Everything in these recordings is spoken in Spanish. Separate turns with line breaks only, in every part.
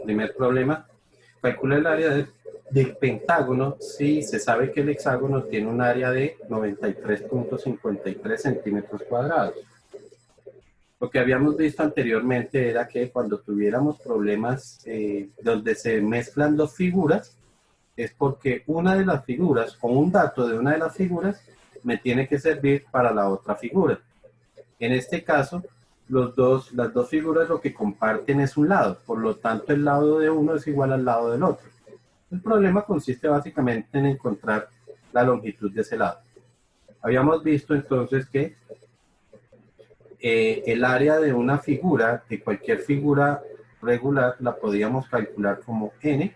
Primer problema, calcula el área del pentágono si se sabe que el hexágono tiene un área de 93.53 centímetros cuadrados. Lo que habíamos visto anteriormente era que cuando tuviéramos problemas donde se mezclan dos figuras, es porque una de las figuras o un dato de una de las figuras me tiene que servir para la otra figura. En este caso, las dos figuras lo que comparten es un lado, por lo tanto el lado de uno es igual al lado del otro. El problema consiste básicamente en encontrar la longitud de ese lado. Habíamos visto entonces que el área de una figura, de cualquier figura regular, la podíamos calcular como n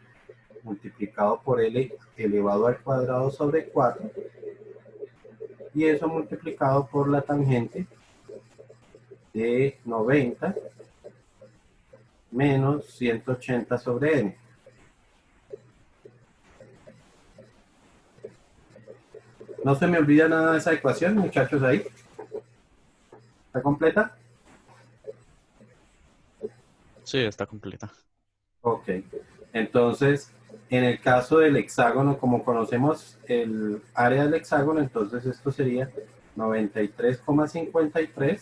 multiplicado por l elevado al cuadrado sobre 4, y eso multiplicado por la tangente de 90 menos 180 sobre n. No se me olvida nada de esa ecuación, muchachos, ahí. ¿Está completa?
Sí, está completa.
Ok. Entonces, en el caso del hexágono, como conocemos el área del hexágono, entonces esto sería 93,53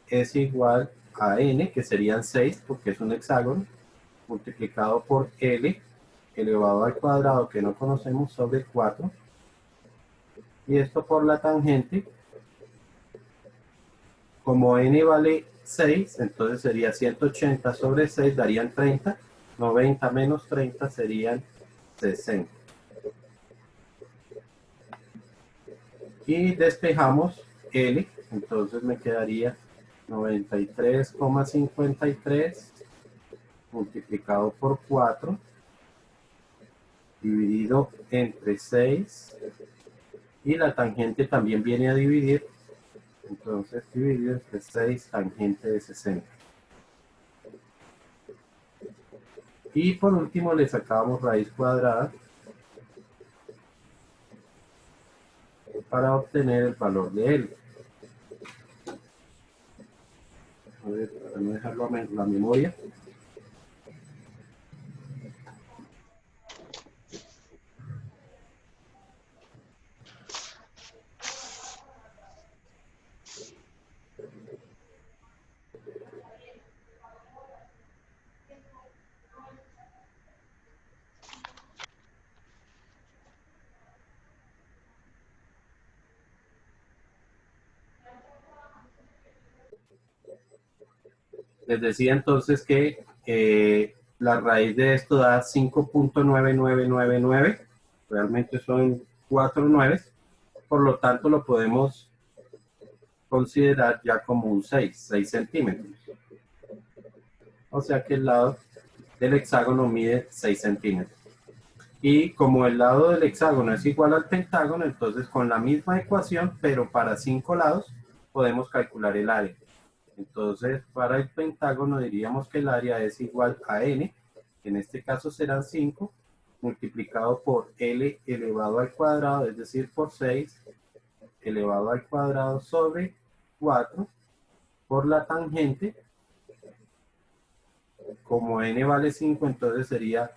es igual a n, que serían 6, porque es un hexágono, multiplicado por l elevado al cuadrado, que no conocemos, sobre 4, y esto por la tangente. Como n vale 6, entonces sería 180 sobre 6, darían 30. 90 menos 30 serían 60. Y despejamos L, entonces me quedaría 93,53 multiplicado por 4 dividido entre 6, y la tangente también viene a dividir, entonces dividido entre 6 tangente de 60. Y por último le sacamos raíz cuadrada para obtener el valor de L. A ver, para no dejarlo a la memoria. Les decía entonces que la raíz de esto da 5.9999, realmente son 4 nueves, por lo tanto lo podemos considerar ya como un 6 centímetros. O sea que el lado del hexágono mide 6 centímetros. Y como el lado del hexágono es igual al pentágono, entonces con la misma ecuación, pero para 5 lados, podemos calcular el área. Entonces, para el pentágono diríamos que el área es igual a n, que en este caso serán 5, multiplicado por l elevado al cuadrado, es decir, por 6, elevado al cuadrado sobre 4, por la tangente. Como n vale 5, entonces sería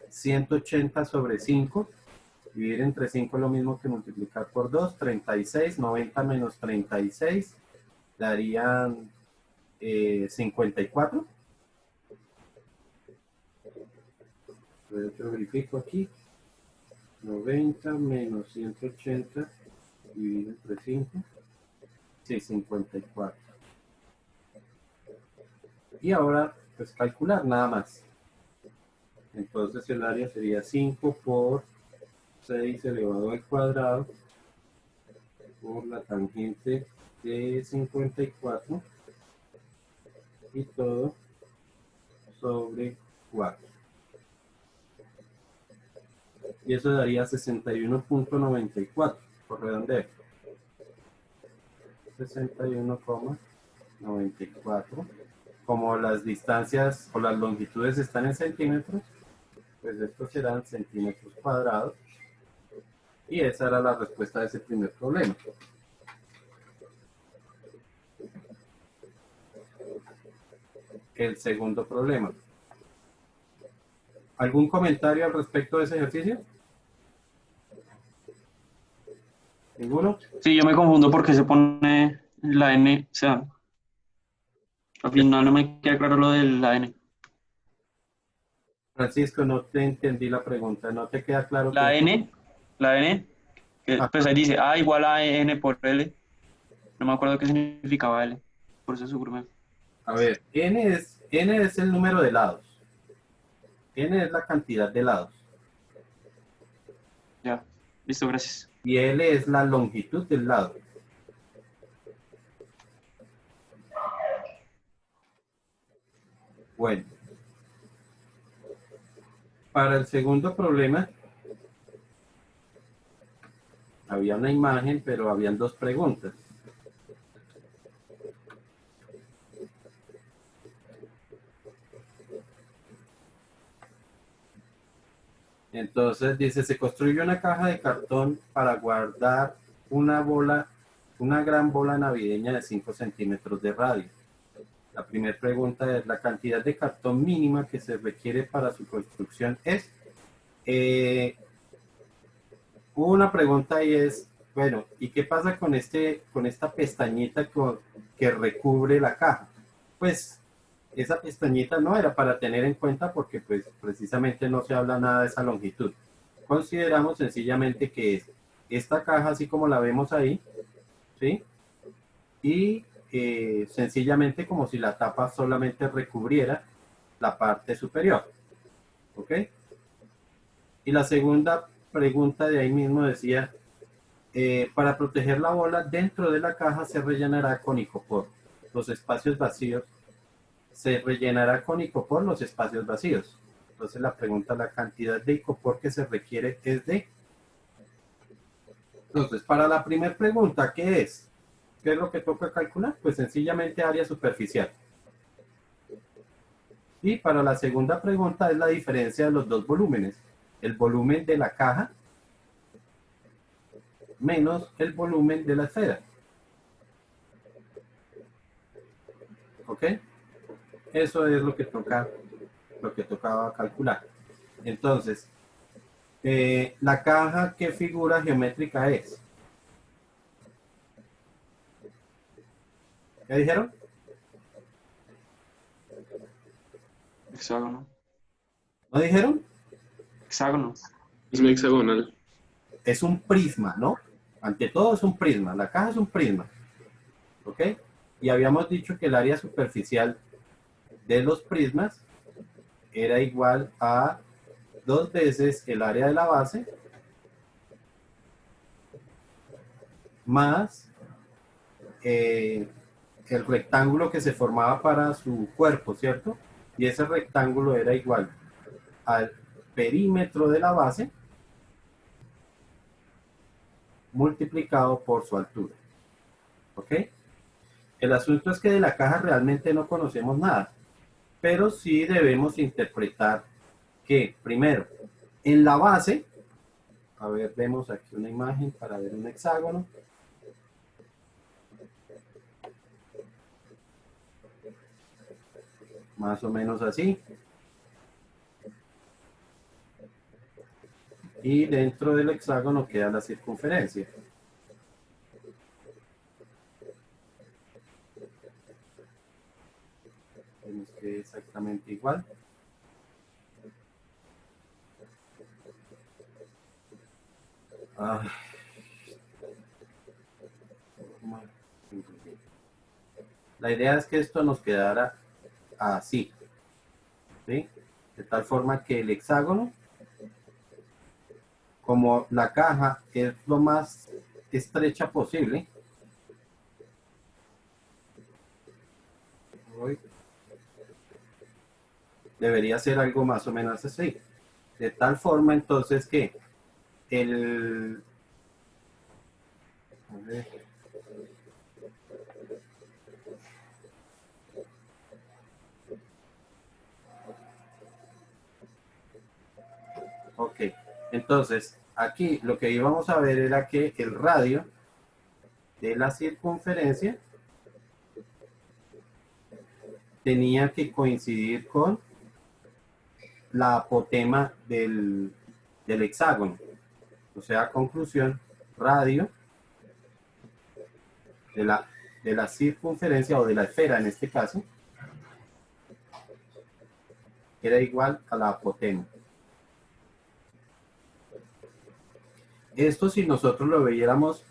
180 sobre 5. Dividir entre 5 es lo mismo que multiplicar por 2, 36, 90 menos 36, darían 54. Yo verifico aquí. 90 menos 180 dividido entre 5. Sí, 54. Y ahora, pues calcular nada más. Entonces el área sería 5 por 6 elevado al cuadrado por la tangente de 54 y todo sobre 4. Y eso daría 61.94 por redondeo. 61,94. Como las distancias o las longitudes están en centímetros, pues estos serán centímetros cuadrados. Y esa era la respuesta de ese primer problema. el segundo problema. ¿Algún comentario al respecto de ese ejercicio? ¿Ninguno?
Sí, yo me confundo porque se pone la N, o sea, al final no me queda claro lo de la N.
Francisco, no te entendí la pregunta. ¿No te queda claro
La
que?
N, la N, que pues
Ajá.
ahí dice A igual a N por L. No me acuerdo qué significaba L. Por eso seguro me...
A ver, n es el número de lados. N es la cantidad de lados.
Ya, listo, gracias.
Y L es la longitud del lado. Bueno, para el segundo problema, había una imagen, pero habían dos preguntas. Entonces dice, se construye una caja de cartón para guardar una gran bola navideña de 5 centímetros de radio. La primera pregunta es, la cantidad de cartón mínima que se requiere para su construcción es... Hubo una pregunta y es, bueno, ¿y qué pasa con esta pestañita que recubre la caja? Pues esa pestañita no era para tener en cuenta porque pues precisamente no se habla nada de esa longitud. Consideramos sencillamente que es esta caja así como la vemos ahí, ¿sí? Y sencillamente como si la tapa solamente recubriera la parte superior, ¿ok? Y la segunda pregunta de ahí mismo decía, para proteger la bola dentro de la caja se rellenará con icopor. Los espacios vacíos se rellenará con icopor los espacios vacíos. Entonces la pregunta, la cantidad de icopor que se requiere es de... Entonces, para la primera pregunta, ¿qué es? ¿Qué es lo que toca calcular? Pues sencillamente área superficial. Y para la segunda pregunta es la diferencia de los dos volúmenes. El volumen de la caja menos el volumen de la esfera. ¿Ok? Eso es lo que tocaba calcular. Entonces, la caja, ¿qué figura geométrica es? ¿Qué dijeron?
Hexágono.
¿No dijeron?
Hexágono.
Es un hexagonal.
Es un prisma, ¿no? Ante todo es un prisma. La caja es un prisma. ¿Ok? Y habíamos dicho que el área superficial de los prismas era igual a 2 veces el área de la base más el rectángulo que se formaba para su cuerpo, ¿cierto? Y ese rectángulo era igual al perímetro de la base multiplicado por su altura. ¿Ok? El asunto es que de la caja realmente no conocemos nada, pero sí debemos interpretar que, primero, en la base, a ver, vemos aquí una imagen para ver un hexágono. Más o menos así. Y dentro del hexágono queda la circunferencia. Vemos que es exactamente igual. Ah. La idea es que esto nos quedara así, ¿sí? De tal forma que el hexágono, como la caja es lo más estrecha posible, debería ser algo más o menos así. De tal forma entonces que el... A ver. Ok, entonces aquí lo que íbamos a ver era que el radio de la circunferencia tenía que coincidir con la apotema del hexágono. O sea, conclusión, radio de la circunferencia o de la esfera en este caso, era igual a la apotema. Esto si nosotros lo viéramos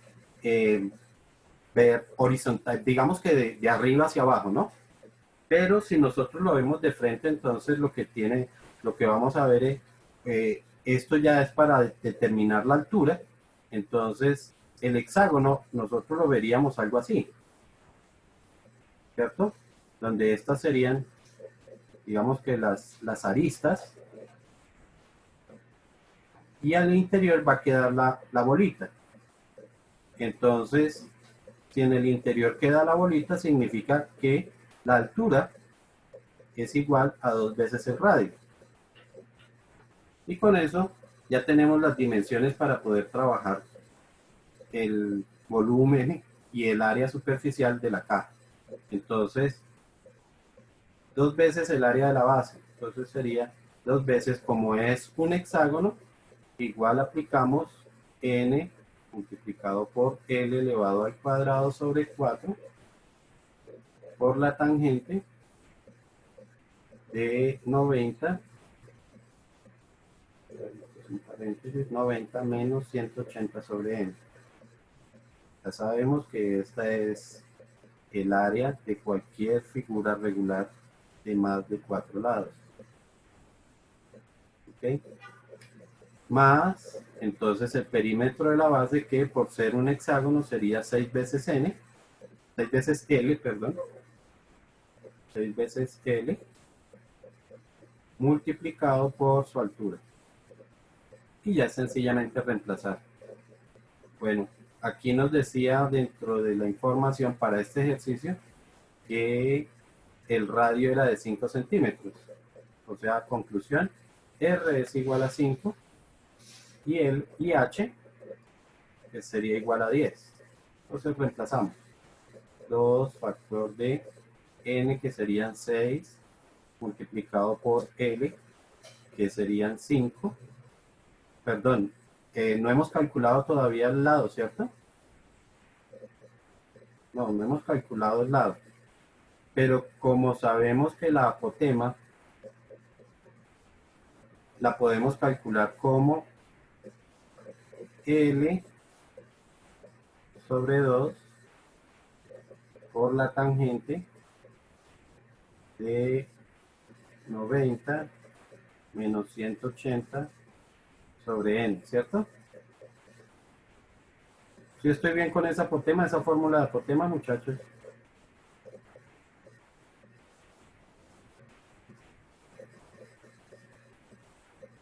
ver horizontal, digamos que de arriba hacia abajo, ¿no? Pero si nosotros lo vemos de frente, entonces lo que vamos a ver es, esto ya es para determinar la altura. Entonces, el hexágono, nosotros lo veríamos algo así, ¿cierto? Donde estas serían, digamos que las aristas, y al interior va a quedar la bolita. Entonces, si en el interior queda la bolita, significa que la altura es igual a 2 veces el radio. Y con eso ya tenemos las dimensiones para poder trabajar el volumen y el área superficial de la caja. Entonces, 2 veces el área de la base. Entonces sería 2 veces, como es un hexágono, igual aplicamos n multiplicado por L elevado al cuadrado sobre 4 por la tangente de 90, 90 menos 180 sobre n. Ya sabemos que esta es el área de cualquier figura regular de más de 4 lados. ¿Ok? Más, entonces el perímetro de la base, que por ser un hexágono sería 6 veces n, 6 veces L, perdón, 6 veces L, multiplicado por su altura. Y ya es sencillamente reemplazar. Bueno, aquí nos decía dentro de la información para este ejercicio que el radio era de 5 centímetros. O sea, conclusión, R es igual a 5 y H que sería igual a 10. Entonces reemplazamos 2 factor de n, que serían 6, multiplicado por L, que serían 5. Perdón, no hemos calculado todavía el lado, ¿cierto? No hemos calculado el lado. Pero como sabemos que la apotema la podemos calcular como L sobre 2 por la tangente de 90 menos 180 sobre n, ¿cierto? Si estoy bien con esa apotema, esa fórmula de apotema, muchachos.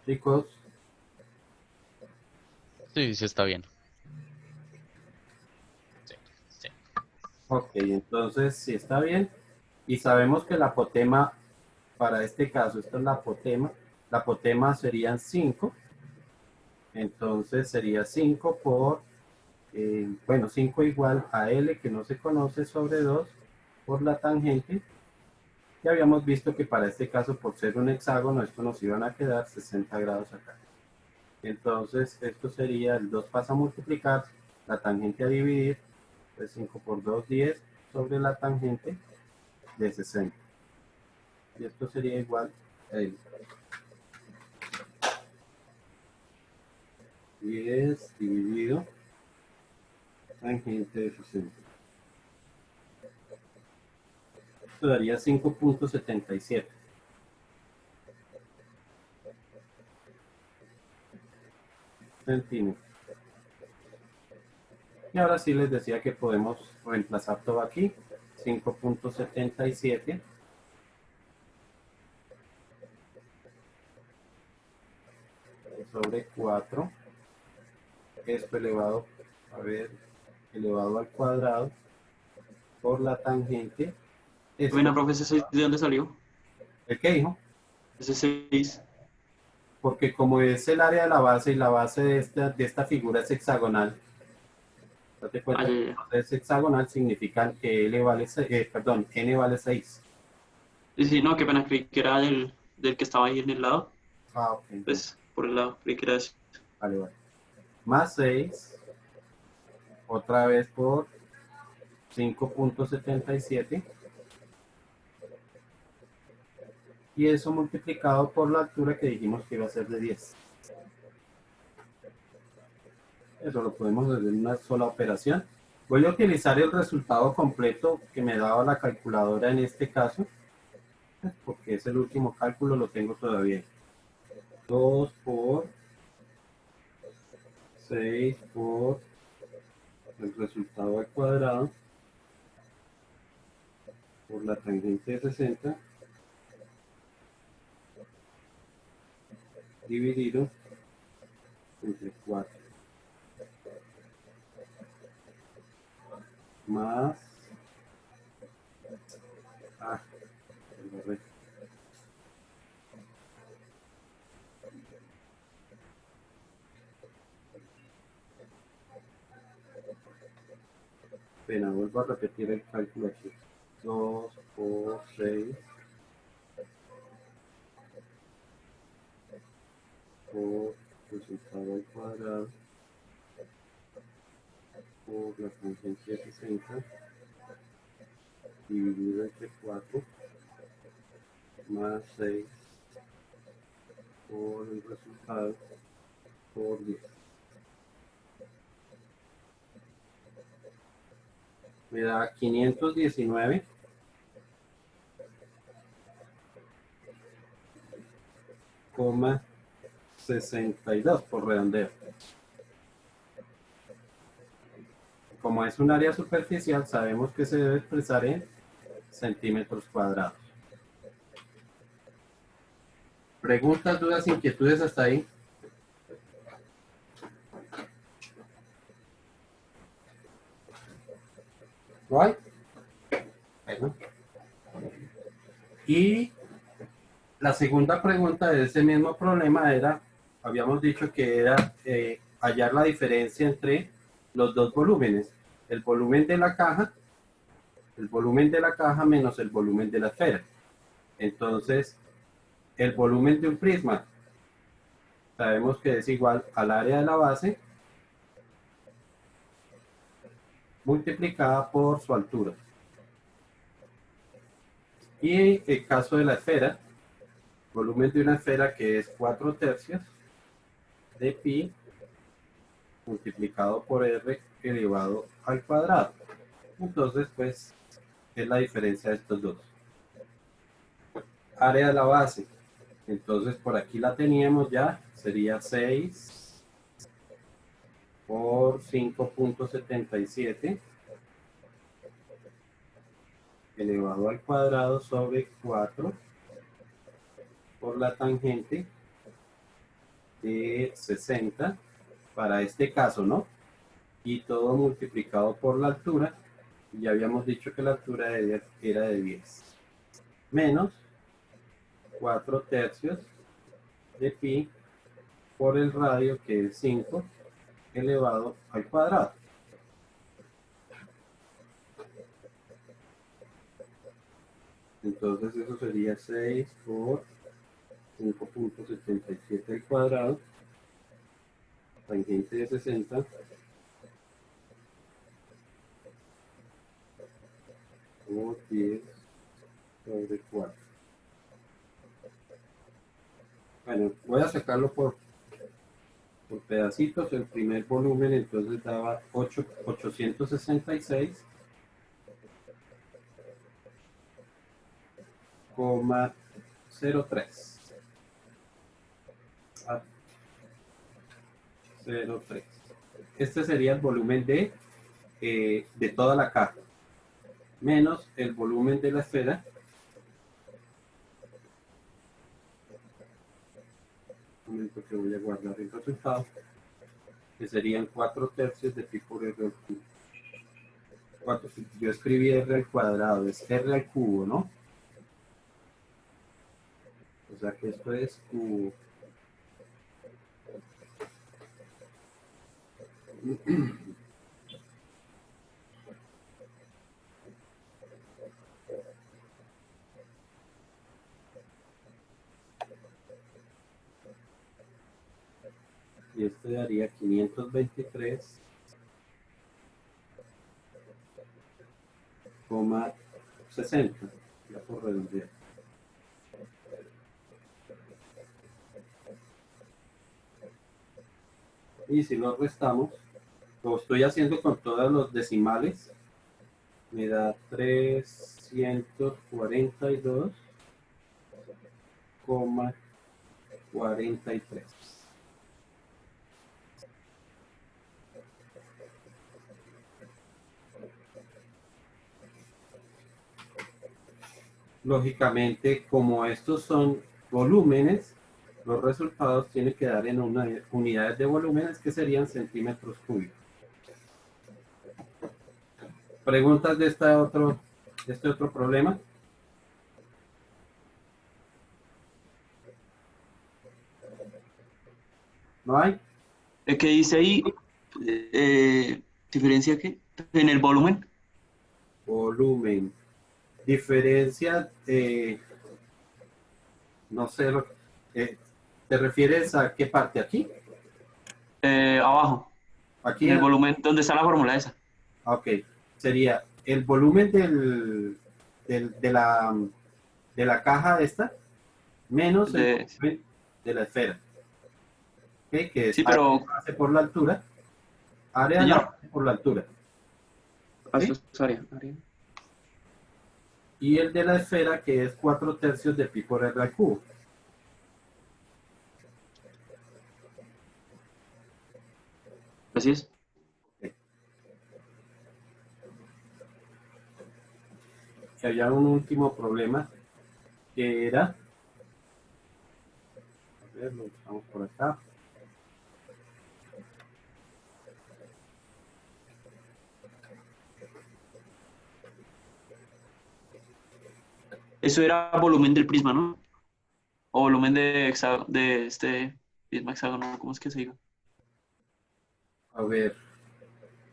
Chicos,
Sí, sí está bien. Sí, sí.
ok, entonces si está bien. Y sabemos que la apotema, para este caso, esta es la apotema serían 5. Entonces sería 5 por, bueno, 5 igual a L, que no se conoce, sobre 2 por la tangente. Ya habíamos visto que para este caso, por ser un hexágono, esto nos iban a quedar 60 grados acá. Entonces, esto sería, el 2 pasa a multiplicar, la tangente a dividir, pues 5 por 2, 10, sobre la tangente de 60. Y esto sería igual a L. 10 dividido tangente de 60. Esto daría 5.77. Centímetros. Y ahora sí les decía que podemos reemplazar todo aquí. 5.77 sobre 4. Esto elevado, elevado al cuadrado por la tangente. Esto,
Bueno, profe, ese 6, ¿de dónde salió?
¿el qué dijo?
Ese 6.
Porque como es el área de la base y la base de esta figura es hexagonal, date cuenta que
Ya.
es hexagonal, significa que L vale, perdón, N vale 6.
Y si no, qué pena, creí que era del que estaba ahí en el lado.
Ah, ok, no.
Pues por el lado, creí que era ese.
Vale, vale. Más 6, otra vez por 5.77. Y eso multiplicado por la altura que dijimos que iba a ser de 10. Eso lo podemos hacer en una sola operación. Voy a utilizar el resultado completo que me daba la calculadora en este caso, porque es el último cálculo, lo tengo todavía. 2 por 6 por el resultado al cuadrado por la tangente de 60 dividido entre 4 más lo borré. Pena, vuelvo a repetir el cálculo aquí. 2 por 6 por resultado al cuadrado por la tangente de 60 dividido entre 4 más 6 por el resultado por 10. Me da 519,62 por redondeo. Como es un área superficial, sabemos que se debe expresar en centímetros cuadrados. ¿Preguntas, dudas, inquietudes hasta ahí? ¿No hay? Bueno. Y la segunda pregunta de ese mismo problema era, habíamos dicho que era hallar la diferencia entre los dos volúmenes, el volumen de la caja menos el volumen de la esfera. Entonces, el volumen de un prisma sabemos que es igual al área de la base multiplicada por su altura. Y el caso de la esfera, volumen de una esfera que es 4 tercios de pi multiplicado por r elevado al cuadrado. Entonces, pues, es la diferencia de estos dos. Área de la base. Entonces, por aquí la teníamos ya. Sería 6 por 5.77 elevado al cuadrado sobre 4 por la tangente de 60 para este caso, ¿no? Y todo multiplicado por la altura. Ya habíamos dicho que la altura era de 10. Menos 4 tercios de pi por el radio, que es 5 elevado al cuadrado. Entonces eso sería 6 por 5.77 al cuadrado, tangente de 60 por 10 sobre 4. Bueno, voy a sacarlo por pedacitos. El primer volumen entonces daba 866,03. 03. Este sería el volumen de toda la caja, menos el volumen de la esfera, un momento que voy a guardar el resultado, que serían 4 tercios de pi por r al cubo. Yo escribí r al cuadrado, es r al cubo, ¿no? O sea que esto es cubo. y esto daría 523,60, ya por redondear. Y si lo restamos, lo estoy haciendo con todos los decimales, me da 342,43. Lógicamente, como estos son volúmenes, los resultados tienen que dar en unidades de volúmenes que serían centímetros cúbicos. ¿Preguntas de este otro problema? ¿No hay?
¿Qué dice ahí? ¿Diferencia qué? ¿En el volumen?
Volumen. Diferencia, no sé, ¿te refieres a qué parte? ¿Aquí?
Abajo,
Aquí.
en el volumen, ¿dónde está la fórmula esa?
Ok, sería el volumen de la caja esta menos el
De,
volumen de la esfera. ¿Ok? Que es
sí,
área de
pero,
la base por la altura, área de la
señor,
base por la altura.
eso
¿Sí?
es área.
Y el de la esfera que es 4/3 de pi por r al cubo.
Así es.
Ok. Y había un último problema que era, a ver, lo buscamos por acá.
Eso era volumen del prisma, ¿no? O volumen de este prisma hexágono, ¿cómo es que se diga?
A ver,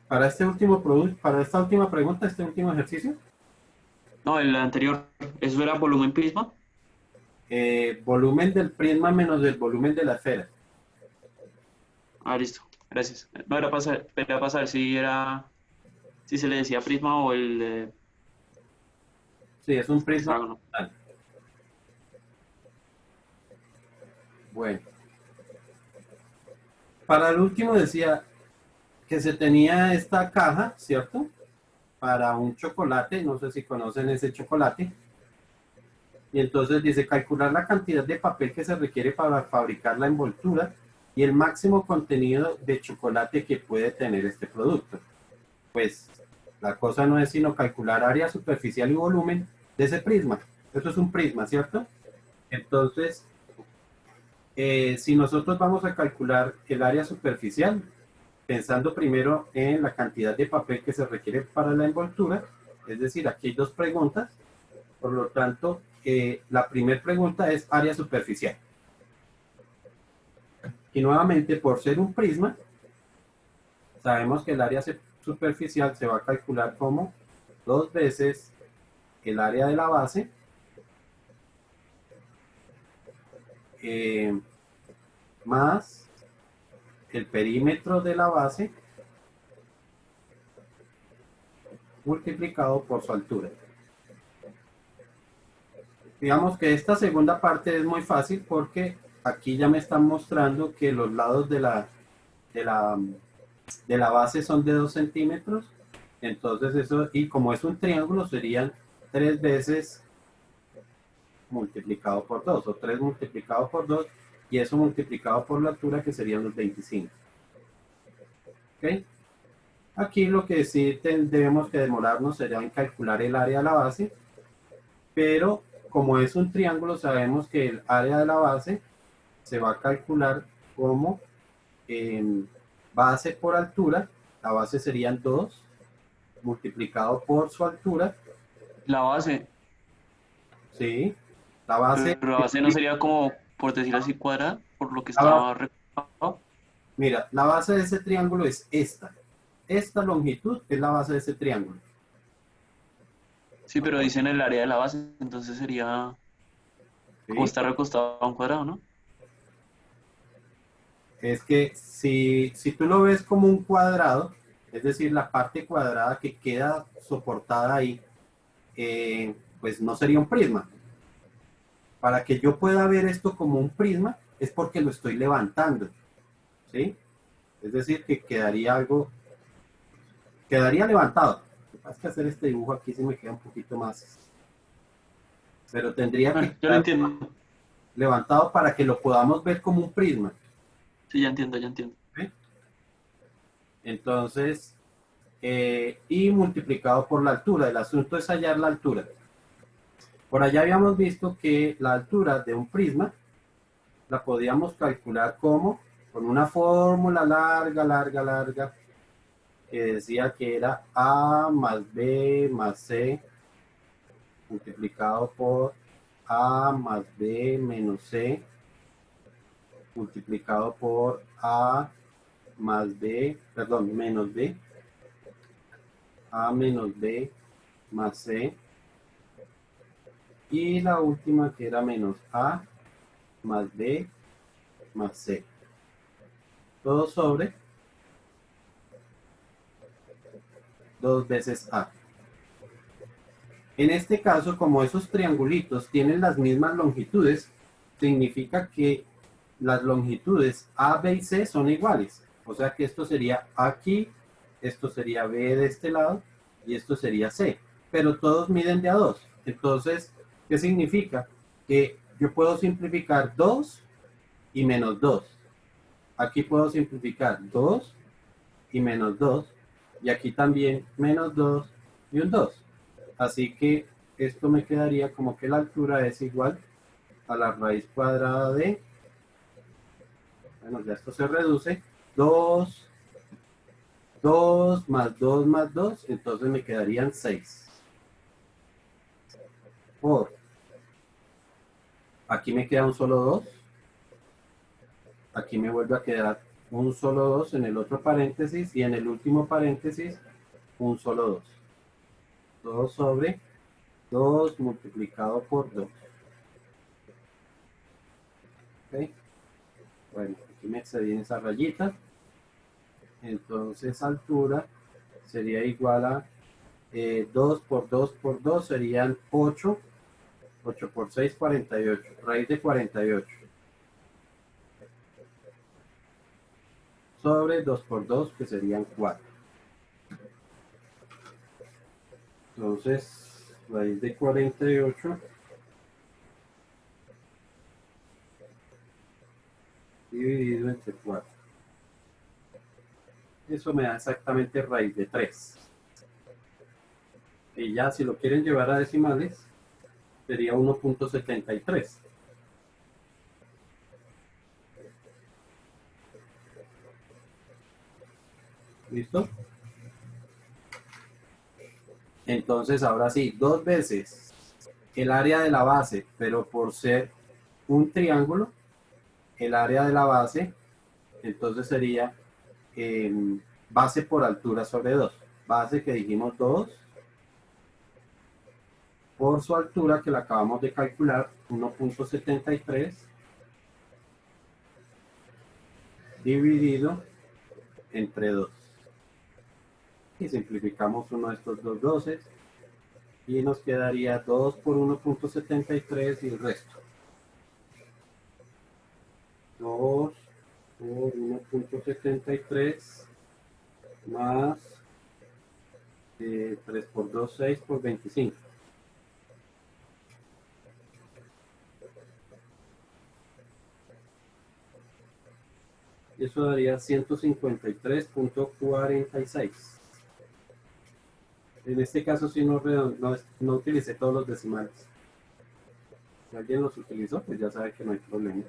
para este último producto, para esta última pregunta, este último ejercicio,
No, el anterior, eso era volumen prisma.
volumen del prisma menos el volumen de la esfera.
Ah, listo, gracias. No, era para saber si si se le decía prisma o el
Sí, es un prisma
hexágono.
total. Bueno, para el último decía que se tenía esta caja, ¿cierto? Para un chocolate, no sé si conocen ese chocolate. Y entonces dice calcular la cantidad de papel que se requiere para fabricar la envoltura y el máximo contenido de chocolate que puede tener este producto. Pues la cosa no es sino calcular área superficial y volumen de ese prisma. Esto es un prisma, ¿cierto? Entonces, si nosotros vamos a calcular el área superficial, pensando primero en la cantidad de papel que se requiere para la envoltura, es decir, aquí hay dos preguntas, por lo tanto, la primera pregunta es área superficial. Y nuevamente, por ser un prisma, sabemos que el área superficial se va a calcular como 2 veces el área de la base más el perímetro de la base multiplicado por su altura. Digamos que esta segunda parte es muy fácil porque aquí ya me están mostrando que los lados de la, de la base son de 2 centímetros. Entonces eso, y como es un triángulo, serían 3 veces multiplicado por 2 o 3 multiplicado por 2 y eso multiplicado por la altura que serían los 25. ¿Ok? Aquí lo que sí debemos que demorarnos sería en calcular el área de la base, pero como es un triángulo sabemos que el área de la base se va a calcular como base por altura. La base serían 2 multiplicado por su altura.
La base,
¿Sí? La base,
pero la base no sería como, por decirlo así, cuadrada, por lo que
la-
estaba recordado.
mira, la base de ese triángulo es esta. Esta longitud es la base de ese triángulo.
Sí, pero dicen el área de la base, entonces sería como
¿Sí?
estar recostado a un cuadrado, ¿no?
Es que si tú lo ves como un cuadrado, es decir, la parte cuadrada que queda soportada ahí, pues no sería un prisma. Para que yo pueda ver esto como un prisma, es porque lo estoy levantando, ¿sí? Es decir, que quedaría levantado. Lo que pasa es que hacer este dibujo aquí se me queda un poquito más, pero tendría que
Bueno, yo lo
quedar
entiendo.
levantado para que lo podamos ver como un prisma,
Sí, ya entiendo, ya entiendo.
¿sí? Entonces, y multiplicado por la altura. El asunto es hallar la altura. Por allá habíamos visto que la altura de un prisma la podíamos calcular como con una fórmula larga, larga, larga, que decía que era A más B más C multiplicado por A más B menos C multiplicado por A más B, perdón, menos B, A menos B más C, y la última que era menos A más B más C. Todo sobre 2 veces A. En este caso, como esos triangulitos tienen las mismas longitudes, significa que las longitudes A, B y C son iguales. O sea que esto sería aquí, esto sería B de este lado y esto sería C. Pero todos miden de a 2. Entonces, ¿qué significa? Que yo puedo simplificar 2 y menos 2. Aquí puedo simplificar 2 y menos 2. Y aquí también menos 2 y un 2. Así que esto me quedaría como que la altura es igual a la raíz cuadrada de, bueno, ya esto se reduce, 2 más 2 más 2, entonces me quedarían 6. Por, aquí me queda un solo 2, aquí me vuelve a quedar un solo 2 en el otro paréntesis y en el último paréntesis un solo 2. 2 sobre 2 multiplicado por 2. ¿Ok? Bueno, aquí me excedí en esa rayita. Entonces altura sería igual a 2 por 2 por 2 serían 8. 8 por 6, 48. Raíz de 48. Sobre 2 por 2, que serían 4. Entonces, raíz de 48 dividido entre 4. Eso me da exactamente raíz de 3. Y ya si lo quieren llevar a decimales, sería 1.73. ¿Listo? Entonces, ahora sí, 2 veces el área de la base, pero por ser un triángulo, el área de la base, entonces sería base por altura sobre 2. Base que dijimos 2 por su altura que la acabamos de calcular, 1.73 dividido entre 2. Y simplificamos uno de estos dos doces y nos quedaría 2 por 1.73 y el resto. 2 por 1.73 más 3 por 2, 6 por 25. Y eso daría 153.46. En este caso sí no utilicé todos los decimales. Si alguien los utilizó, pues ya sabe que no hay problema.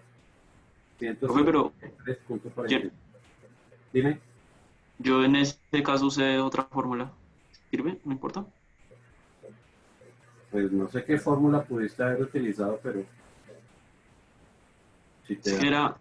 Profe, pero
153.46. Dime.
yo en este caso usé otra fórmula. ¿Sirve? ¿No importa?
Pues no sé qué fórmula pudiste haber utilizado, pero si te
Es
da.
que era